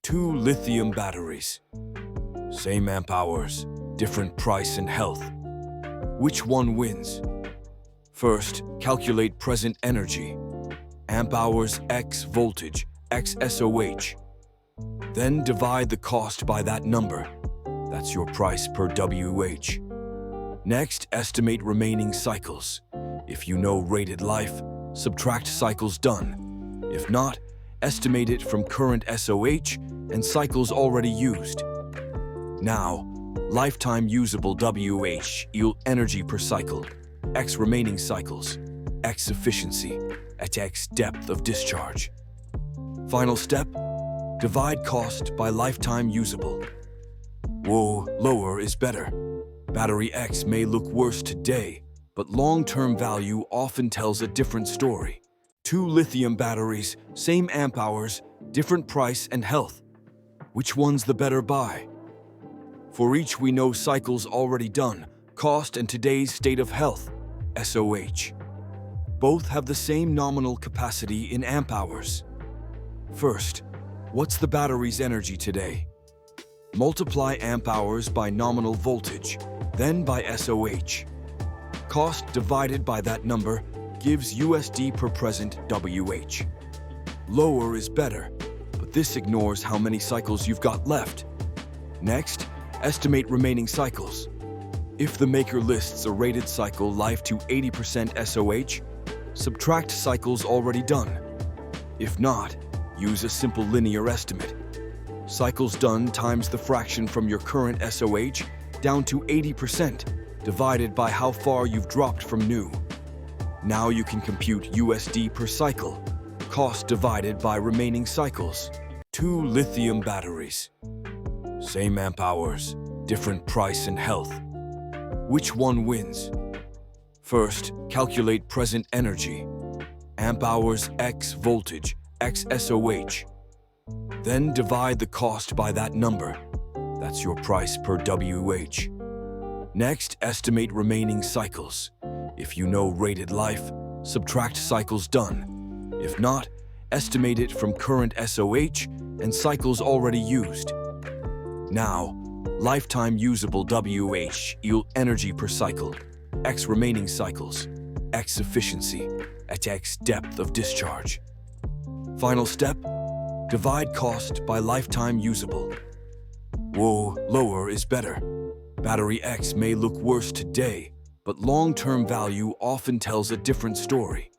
Two lithium batteries. Same amp hours, different price and health. Which one wins? First, calculate present energy. Amp hours x voltage, x SOH. Then divide the cost by that number. That's your price per WH. Next, estimate remaining cycles. If you know rated life, subtract cycles done. If not, estimate it from current SOH and cycles already used. Now, lifetime usable WH yield energy per cycle, X remaining cycles, X efficiency, at X depth of discharge. Final step, divide cost by lifetime usable. Whoa, lower is better. Battery X may look worse today, but long-term value often tells a different story. Two lithium batteries, same amp hours, different price and health. Which one's the better buy? For each we know cycles already done, cost and today's state of health, SOH. Both have the same nominal capacity in amp hours. First, what's the battery's energy today? Multiply amp hours by nominal voltage, then by SOH. Cost divided by that number gives USD per present WH. Lower is better, but this ignores how many cycles you've got left. Next, estimate remaining cycles. If the maker lists a rated cycle life to 80% SOH, subtract cycles already done. If not, use a simple linear estimate. Cycles done times the fraction from your current SOH down to 80%, divided by how far you've dropped from new. Now you can compute USD per cycle, cost divided by remaining cycles. Two lithium batteries. Same amp hours, different price and health. Which one wins? First, calculate present energy. Amp hours x voltage, x SOH. Then divide the cost by that number. That's your price per WH. Next, estimate remaining cycles. If you know rated life, subtract cycles done. If not, estimate it from current SOH and cycles already used. Now, lifetime usable WH yield energy per cycle, X remaining cycles, X efficiency, at X depth of discharge. Final step, divide cost by lifetime usable. Whoa, lower is better. Battery X may look worse today, but long-term value often tells a different story.